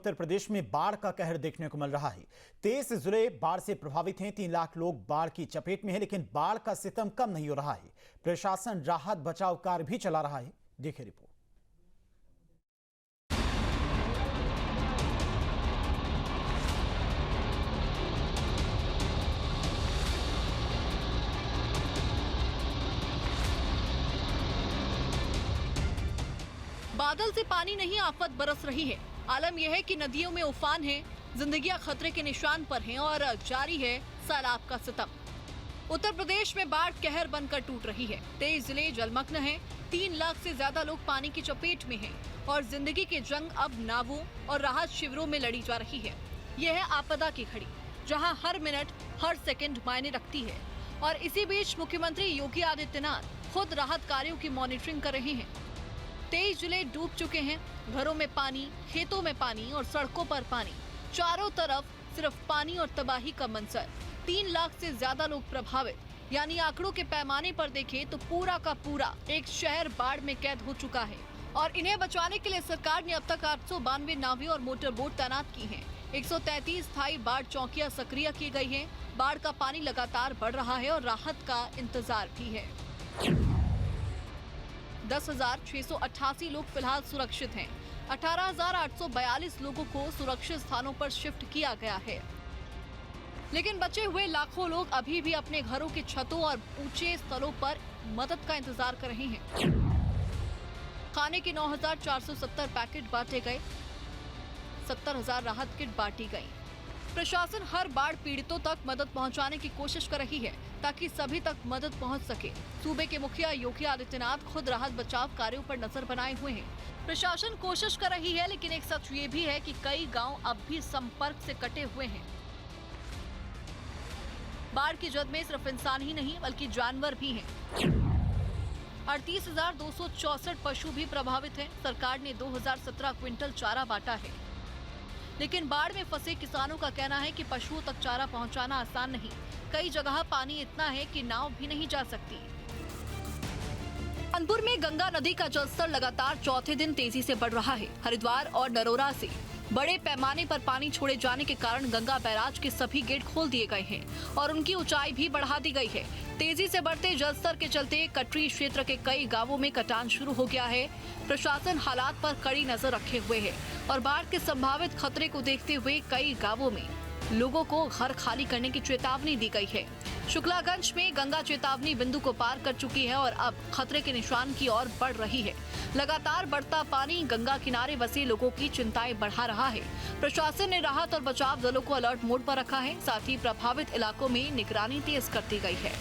उत्तर प्रदेश में बाढ़ का कहर देखने को मिल रहा है। 23 जिले बाढ़ से प्रभावित हैं। 3 लाख लोग बाढ़ की चपेट में हैं, लेकिन बाढ़ का सितम कम नहीं हो रहा है। प्रशासन राहत बचाव कार्य भी चला रहा है। देखिए रिपोर्ट। बादल से पानी नहीं, आफत बरस रही है। आलम यह है कि नदियों में उफान है, जिंदगियां खतरे के निशान पर हैं और जारी है सैलाब का सितम। उत्तर प्रदेश में बाढ़ कहर बनकर टूट रही है। 23 जिले जलमग्न हैं। 3 लाख से ज्यादा लोग पानी की चपेट में हैं और जिंदगी की जंग अब नावों और राहत शिविरों में लड़ी जा रही है। यह है आपदा की घड़ी, जहां हर मिनट हर सेकंड मायने रखती है। और इसी बीच मुख्यमंत्री योगी आदित्यनाथ खुद राहत कार्यों की मॉनिटरिंग कर रहे हैं। 23 जिले डूब चुके हैं। घरों में पानी, खेतों में पानी और सड़कों पर पानी। चारों तरफ सिर्फ पानी और तबाही का मंजर। 3 लाख से ज्यादा लोग प्रभावित, यानी आंकड़ों के पैमाने पर देखें तो पूरा का पूरा एक शहर बाढ़ में कैद हो चुका है। और इन्हें बचाने के लिए सरकार ने अब तक 892 नावें और मोटर बोट तैनात की हैं। 133 स्थायी बाढ़ चौकियां सक्रिय की गई हैं। बाढ़ का पानी लगातार बढ़ रहा है और राहत का इंतजार भी है। 10,688 लोग फिलहाल सुरक्षित हैं। 18,842 लोगों को सुरक्षित स्थानों पर शिफ्ट किया गया है। लेकिन बचे हुए लाखों लोग अभी भी अपने घरों की छतों और ऊंचे स्थलों पर मदद का इंतजार कर रहे हैं। खाने के 9,470 पैकेट बांटे गए। 70,000 राहत किट बांटी गई। प्रशासन हर बाढ़ पीड़ितों तक मदद पहुंचाने की कोशिश कर रही है ताकि सभी तक मदद पहुंच सके। सूबे के मुखिया योगी आदित्यनाथ खुद राहत बचाव कार्यों पर नजर बनाए हुए हैं। प्रशासन कोशिश कर रही है, लेकिन एक सच ये भी है कि कई गांव अब भी संपर्क से कटे हुए हैं। बाढ़ की जद में सिर्फ इंसान ही नहीं बल्कि जानवर भी हैं। 38,264 पशु भी प्रभावित हैं। सरकार ने 2017 क्विंटल चारा बांटा है, लेकिन बाढ़ में फंसे किसानों का कहना है कि पशुओं तक चारा पहुंचाना आसान नहीं। कई जगह पानी इतना है कि नाव भी नहीं जा सकती। कानपुर में गंगा नदी का जलस्तर लगातार चौथे दिन तेजी से बढ़ रहा है। हरिद्वार और नरोरा से बड़े पैमाने पर पानी छोड़े जाने के कारण गंगा बैराज के सभी गेट खोल दिए गए हैं और उनकी ऊंचाई भी बढ़ा दी गई है। तेजी से बढ़ते जलस्तर के चलते कटरी क्षेत्र के कई गांवों में कटान शुरू हो गया है। प्रशासन हालात पर कड़ी नजर रखे हुए है और बाढ़ के संभावित खतरे को देखते हुए कई गांवों में लोगों को घर खाली करने की चेतावनी दी गई है। शुक्लागंज में गंगा चेतावनी बिंदु को पार कर चुकी है और अब खतरे के निशान की ओर बढ़ रही है। लगातार बढ़ता पानी गंगा किनारे बसे लोगों की चिंताएं बढ़ा रहा है। प्रशासन ने राहत और बचाव दलों को अलर्ट मोड पर रखा है। साथ ही प्रभावित इलाकों में निगरानी तेज कर दी गई है।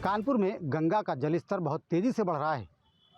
कानपुर में गंगा का जलस्तर बहुत तेजी से बढ़ रहा है।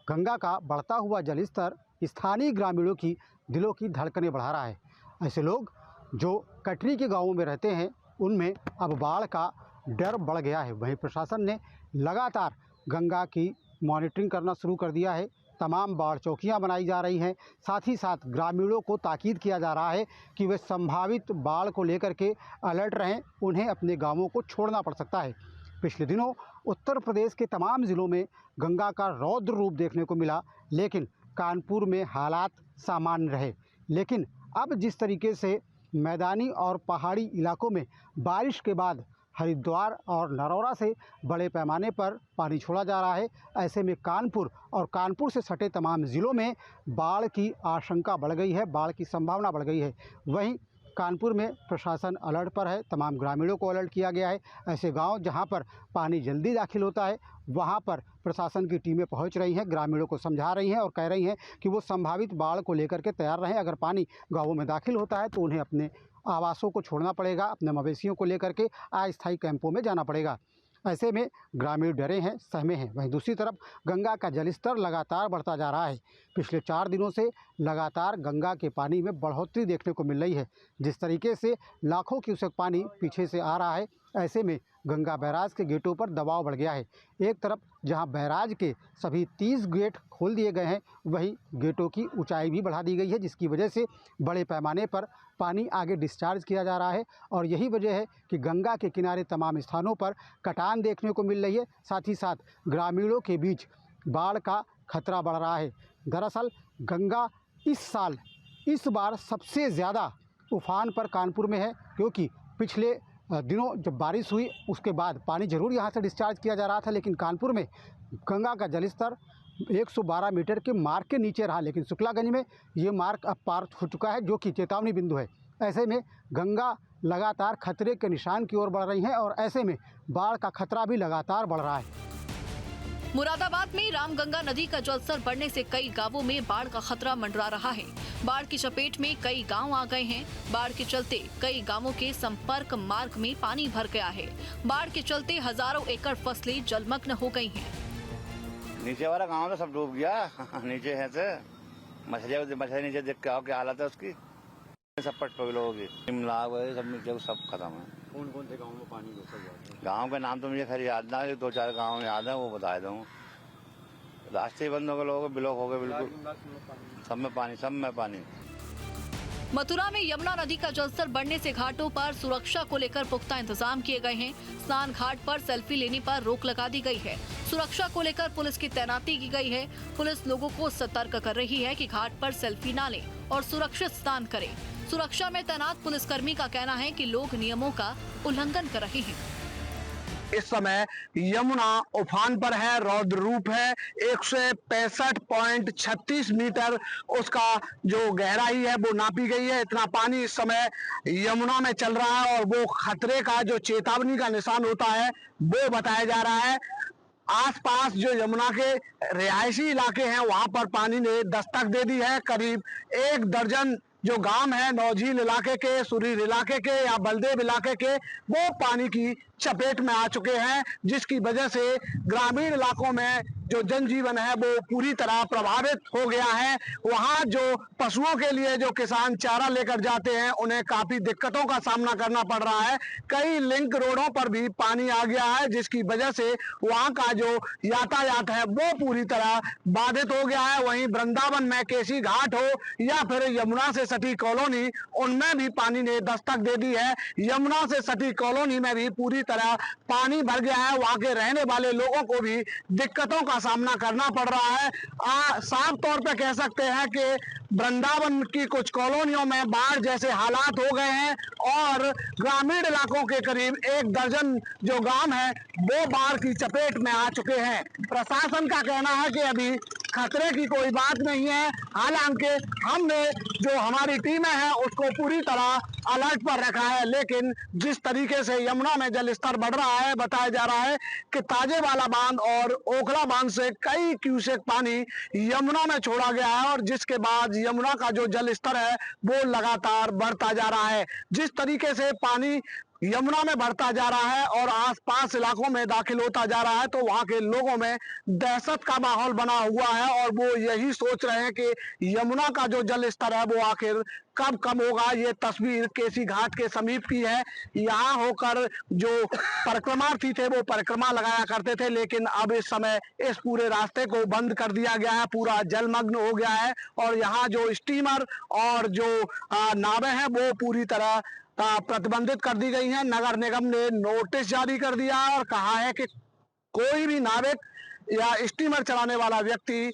गंगा का बढ़ता हुआ जलस्तर स्थानीय ग्रामीणों की दिलों की धड़कनें बढ़ा रहा है। ऐसे लोग जो कटरी के गांवों में रहते हैं उनमें अब बाढ़ का डर बढ़ गया है। वहीं प्रशासन ने लगातार गंगा की मॉनिटरिंग करना शुरू कर दिया है। तमाम बाढ़ चौकियां बनाई जा रही हैं। साथ ही साथ ग्रामीणों को ताकीद किया जा रहा है कि वे संभावित बाढ़ को लेकर के अलर्ट रहें। उन्हें अपने गांवों को छोड़ना पड़ सकता है। पिछले दिनों उत्तर प्रदेश के तमाम ज़िलों में गंगा का रौद्र रूप देखने को मिला, लेकिन कानपुर में हालात सामान्य रहे। लेकिन अब जिस तरीके से मैदानी और पहाड़ी इलाकों में बारिश के बाद हरिद्वार और नरौरा से बड़े पैमाने पर पानी छोड़ा जा रहा है, ऐसे में कानपुर और कानपुर से सटे तमाम ज़िलों में बाढ़ की आशंका बढ़ गई है, बाढ़ की संभावना बढ़ गई है। वहीं कानपुर में प्रशासन अलर्ट पर है। तमाम ग्रामीणों को अलर्ट किया गया है। ऐसे गांव जहां पर पानी जल्दी दाखिल होता है वहां पर प्रशासन की टीमें पहुंच रही हैं, ग्रामीणों को समझा रही हैं और कह रही हैं कि वो संभावित बाढ़ को लेकर के तैयार रहें। अगर पानी गांवों में दाखिल होता है तो उन्हें अपने आवासों को छोड़ना पड़ेगा, अपने मवेशियों को लेकर के अस्थायी कैंपों में जाना पड़ेगा। ऐसे में ग्रामीण डरे हैं, सहमे हैं। वहीं दूसरी तरफ गंगा का जलस्तर लगातार बढ़ता जा रहा है। पिछले 4 दिनों से लगातार गंगा के पानी में बढ़ोतरी देखने को मिल रही है। जिस तरीके से लाखों क्यूसेक पानी पीछे से आ रहा है, ऐसे में गंगा बैराज के गेटों पर दबाव बढ़ गया है। एक तरफ जहां बैराज के सभी 30 गेट खोल दिए गए हैं, वहीं गेटों की ऊंचाई भी बढ़ा दी गई है, जिसकी वजह से बड़े पैमाने पर पानी आगे डिस्चार्ज किया जा रहा है। और यही वजह है कि गंगा के किनारे तमाम स्थानों पर कटान देखने को मिल रही है। साथ ही साथ ग्रामीणों के बीच बाढ़ का खतरा बढ़ रहा है। दरअसल गंगा इस साल इस बार सबसे ज़्यादा उफान पर कानपुर में है, क्योंकि पिछले दिनों जब बारिश हुई उसके बाद पानी ज़रूर यहाँ से डिस्चार्ज किया जा रहा था, लेकिन कानपुर में गंगा का जलस्तर 112 मीटर के मार्क के नीचे रहा। लेकिन शुक्लागंज में ये मार्क अब पार हो चुका है, जो कि चेतावनी बिंदु है। ऐसे में गंगा लगातार खतरे के निशान की ओर बढ़ रही है और ऐसे में बाढ़ का खतरा भी लगातार बढ़ रहा है। मुरादाबाद में रामगंगा नदी का जलस्तर बढ़ने से कई गांवों में बाढ़ का खतरा मंडरा रहा है। बाढ़ की चपेट में कई गांव आ गए हैं। बाढ़ के चलते कई गांवों के संपर्क मार्ग में पानी भर गया है। बाढ़ के चलते हजारों एकड़ फसलें जलमग्न हो गई हैं। नीचे वाला गांव तो सब डूब गया। नीचे है से मछली नीचे देख के आओ क्या हालत है उसकी। सब पट लोगों की सब नीचे सब खत्म है। कौन कौन से गाँव में पानी घुस गया? गांव के नाम तो मुझे खैर याद ना, 2-4 गांव याद है, वो बता दूँ। रास्ते ही बंद हो गए, लोगों के ब्लॉक हो गए बिल्कुल। सब में पानी। मथुरा में यमुना नदी का जलस्तर बढ़ने से घाटों पर सुरक्षा को लेकर पुख्ता इंतजाम किए गए हैं। स्नान घाट पर सेल्फी लेने पर रोक लगा दी गई है। सुरक्षा को लेकर पुलिस की तैनाती की गई है। पुलिस लोगों को सतर्क कर रही है कि घाट पर सेल्फी न लें और सुरक्षित स्नान करें। सुरक्षा में तैनात पुलिसकर्मी का कहना है कि लोग नियमों का उल्लंघन कर रहे हैं। इस समय यमुना उफान पर है, रौद्र रूप है। 165.36 मीटर उसका जो गहराई है वो नापी गई है। इतना पानी इस समय यमुना में चल रहा है और वो खतरे का जो चेतावनी का निशान होता है वो बताया जा रहा है। आसपास जो यमुना के रिहायशी इलाके हैं वहां पर पानी ने दस्तक दे दी है। करीब 1 दर्जन जो गांव है नौझील इलाके के, सुरीर इलाके के या बलदेव इलाके के, वो पानी की चपेट में आ चुके हैं, जिसकी वजह से ग्रामीण इलाकों में जो जनजीवन है वो पूरी तरह प्रभावित हो गया है। वहां जो पशुओं के लिए जो किसान चारा लेकर जाते हैं उन्हें काफी दिक्कतों का सामना करना पड़ रहा है। कई लिंक रोडों पर भी पानी आ गया है, जिसकी वजह से वहां का जो यातायात है वो पूरी तरह बाधित हो गया है। वहीं वृंदावन में केसी घाट हो या फिर यमुना से सटी कॉलोनी, उनमें भी पानी ने दस्तक दे दी है। यमुना से सटी कॉलोनी में भी पूरी तरह पानी भर गया है। वहां के रहने वाले लोगों को भी दिक्कतों का सामना करना पड़ रहा है। साफ तौर पे कह सकते हैं कि वृंदावन की कुछ कॉलोनियों में बाढ़ जैसे हालात हो गए हैं और ग्रामीण इलाकों के करीब 1 दर्जन जो गांव हैं वो बाढ़ की चपेट में आ चुके हैं। प्रशासन का कहना है कि अभी खतरे की कोई बात नहीं है। हालांकि हमने जो हमारी टीमें हैं उसको पूरी तरह अलर्ट पर रखा है, लेकिन जिस तरीके से यमुना में जल स्तर बढ़ रहा है, बताया जा रहा है कि ताजेवाला बांध और ओखला बांध से कई क्यूसेक पानी यमुना में छोड़ा गया है और जिसके बाद यमुना का जो जल स्तर है वो लगातार बढ़ता जा रहा है। जिस तरीके से पानी यमुना में बढ़ता जा रहा है और आसपास इलाकों में दाखिल होता जा रहा है, तो वहां के लोगों में दहशत का माहौल बना हुआ है और वो यही सोच रहे हैं कि यमुना का जो जल स्तर है वो आखिर कब कम होगा। ये तस्वीर केसी घाट के समीप की है। यहाँ होकर जो परिक्रमार्थी थे वो परिक्रमा लगाया करते थे, लेकिन अब इस समय इस पूरे रास्ते को बंद कर दिया गया है। पूरा जलमग्न हो गया है और यहाँ जो स्टीमर और जो नावें हैं वो पूरी तरह प्रतिबंधित कर दी गई हैं। नगर निगम ने नोटिस जारी कर दिया है और कहा है कि कोई भी नाविक या स्टीमर चलाने वाला व्यक्ति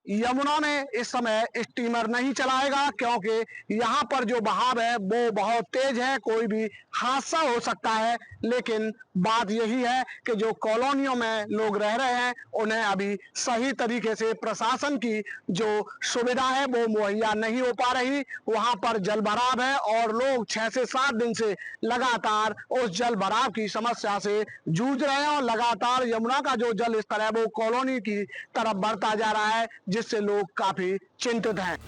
यमुना में इस समय स्टीमर नहीं चलाएगा, क्योंकि यहाँ पर जो बहाव है वो बहुत तेज है। कोई भी हादसा हो सकता है। लेकिन बात यही है कि जो कॉलोनियों में लोग रह रहे हैं उन्हें अभी सही तरीके से प्रशासन की जो सुविधा है वो मुहैया नहीं हो पा रही। वहां पर जल भराव है और लोग 6 से 7 दिन से लगातार उस जल भराव की समस्या से जूझ रहे हैं और लगातार यमुना का जो जल स्तर है वो कॉलोनी की तरफ बढ़ता जा रहा है, जिससे लोग काफी चिंतित हैं।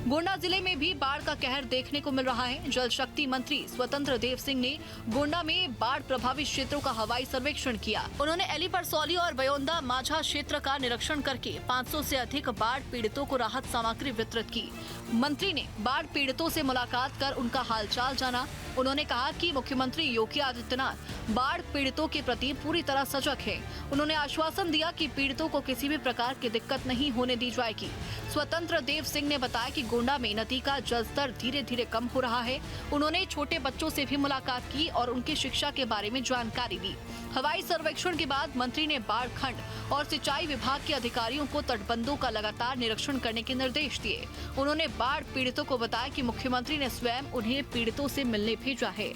गोंडा जिले में भी बाढ़ का कहर देखने को मिल रहा है। जल शक्ति मंत्री स्वतंत्र देव सिंह ने गोंडा में बाढ़ प्रभावित क्षेत्रों का हवाई सर्वेक्षण किया। उन्होंने एली परसौली और बयोंदा माझा क्षेत्र का निरीक्षण करके 500 से अधिक बाढ़ पीड़ितों को राहत सामग्री वितरित की। मंत्री ने बाढ़ पीड़ितों से मुलाकात कर उनका हालचाल जाना। उन्होंने कहा कि मुख्यमंत्री योगी आदित्यनाथ बाढ़ पीड़ितों के प्रति पूरी तरह सजग है। उन्होंने आश्वासन दिया कि पीड़ितों को किसी भी प्रकार की दिक्कत नहीं होने दी जाएगी। स्वतंत्र देव सिंह ने बताया कि गोंडा में नदी का जलस्तर धीरे धीरे कम हो रहा है। उन्होंने छोटे बच्चों से भी मुलाकात की और उनकी शिक्षा के बारे में जानकारी दी। हवाई सर्वेक्षण के बाद मंत्री ने बाढ़ खंड और सिंचाई विभाग के अधिकारियों को तटबंधों का लगातार निरीक्षण करने के निर्देश दिए। उन्होंने बाढ़ पीड़ितों को बताया कि मुख्यमंत्री ने स्वयं उन्हें पीड़ितों से मिलने भेजा है।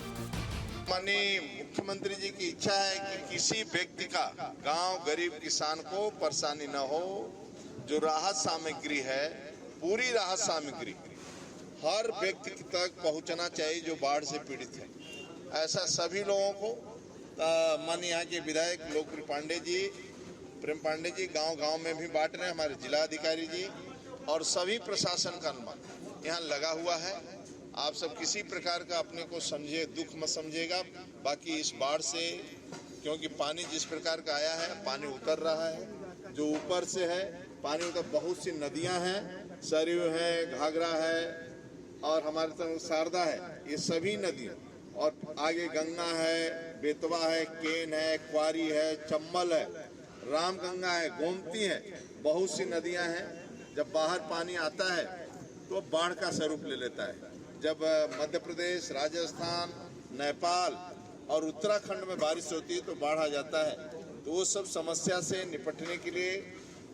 माननीय मुख्यमंत्री जी की इच्छा है कि किसी व्यक्ति का गांव गरीब किसान को परेशानी न हो। जो राहत सामग्री है, पूरी राहत सामग्री हर व्यक्ति तक पहुंचना चाहिए जो बाढ़ से पीड़ित है। ऐसा सभी लोगों को माननीय यहाँ के विधायक लोकप्रिय पांडे जी, प्रेम पांडे जी गांव-गांव में भी बांट रहे हैं। हमारे जिला अधिकारी जी और सभी प्रशासन का अनुमान यहाँ लगा हुआ है। आप सब किसी प्रकार का अपने को समझे, दुख मत समझेगा। बाकी इस बाढ़ से, क्योंकि पानी जिस प्रकार का आया है, पानी उतर रहा है, जो ऊपर से है पानी उतर, बहुत सी नदियां हैं, सरयू है, घाघरा है और हमारे तरफ शारदा है, ये सभी नदियां, और आगे गंगा है, बेतवा है, केन है, क्वारी है, चंबल है, रामगंगा है, गोमती है, बहुत सी नदियां हैं। जब बाहर पानी आता है तो बाढ़ का स्वरूप ले लेता है। जब मध्य प्रदेश, राजस्थान, नेपाल और उत्तराखंड में बारिश होती है तो बाढ़ आ जाता है। तो वो सब समस्या से निपटने के लिए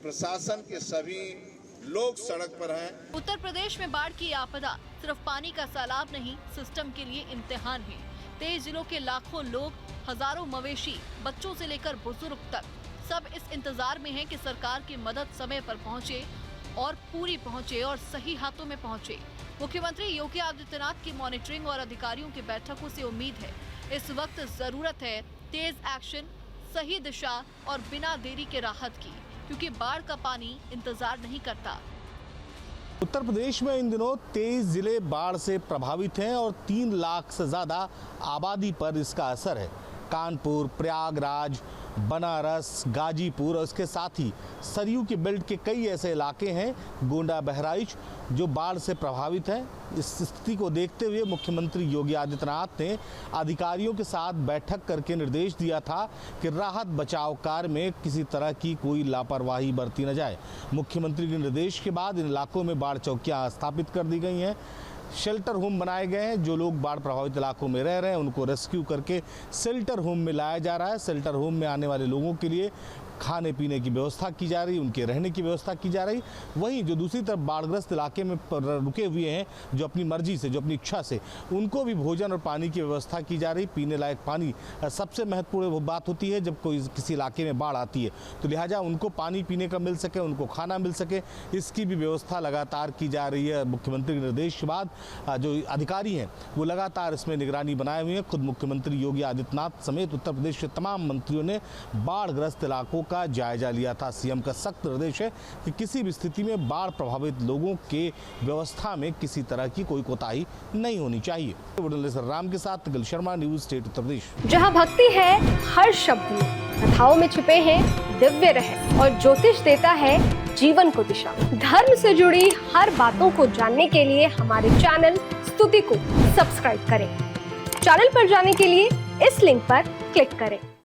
प्रशासन के सभी लोग सड़क पर हैं। उत्तर प्रदेश में बाढ़ की आपदा सिर्फ पानी का सैलाब नहीं, सिस्टम के लिए इम्तिहान है। 23 जिलों के लाखों लोग, हजारों मवेशी, बच्चों से लेकर बुजुर्ग तक, सब इस इंतजार में हैं कि सरकार की मदद समय पर पहुंचे और पूरी पहुंचे और सही हाथों में पहुंचे। मुख्यमंत्री योगी आदित्यनाथ की मॉनिटरिंग और अधिकारियों की बैठकों से उम्मीद है इस वक्त जरूरत है तेज एक्शन, सही दिशा और बिना देरी के राहत की, क्योंकि बाढ़ का पानी इंतजार नहीं करता। उत्तर प्रदेश में इन दिनों 23 जिले बाढ़ से प्रभावित हैं और 3 लाख से ज़्यादा आबादी पर इसका असर है। कानपुर, प्रयागराज, बनारस, गाजीपुर और इसके साथ ही सरयू के बेल्ट के कई ऐसे इलाके हैं, गोंडा, बहराइच, जो बाढ़ से प्रभावित हैं। इस स्थिति को देखते हुए मुख्यमंत्री योगी आदित्यनाथ ने अधिकारियों के साथ बैठक करके निर्देश दिया था कि राहत बचाव कार्य में किसी तरह की कोई लापरवाही बरती न जाए। मुख्यमंत्री के निर्देश के बाद इन इलाकों में बाढ़ चौकियां स्थापित कर दी गई हैं। शेल्टर होम बनाए गए हैं। जो लोग बाढ़ प्रभावित इलाकों में रह रहे हैं उनको रेस्क्यू करके शेल्टर होम में लाया जा रहा है। शेल्टर होम में आने वाले लोगों के लिए खाने पीने की व्यवस्था की जा रही, उनके रहने की व्यवस्था की जा रही। वहीं जो दूसरी तरफ बाढ़ग्रस्त इलाके में रुके हुए हैं, जो अपनी मर्जी से, जो अपनी इच्छा से, उनको भी भोजन और पानी की व्यवस्था की जा रही। पीने लायक पानी सबसे महत्वपूर्ण वो बात होती है जब कोई किसी इलाके में बाढ़ आती है, तो लिहाजा उनको पानी पीने का मिल सके, उनको खाना मिल सके, इसकी भी व्यवस्था लगातार की जा रही है। मुख्यमंत्री के निर्देश के बाद जो अधिकारी हैं वो लगातार इसमें निगरानी बनाए हुए हैं। खुद मुख्यमंत्री योगी आदित्यनाथ समेत उत्तर प्रदेश के तमाम मंत्रियों ने बाढ़ग्रस्त इलाकों का जायजा लिया था। सीएम का सख्त निर्देश है कि किसी भी स्थिति में बाढ़ प्रभावित लोगों के व्यवस्था में किसी तरह की कोई कोताही नहीं होनी चाहिए। राम के साथ निखिल शर्मा, न्यूज़ स्टेट उत्तर प्रदेश। जहां भक्ति है हर शब्द में, कथाओं में छुपे हैं दिव्य रहस्य और ज्योतिष देता है जीवन को दिशा। धर्म से जुड़ी हर बातों को जानने के लिए हमारे चैनल स्तुति को सब्सक्राइब करें। चैनल पर जाने के लिए इस लिंक पर क्लिक करें।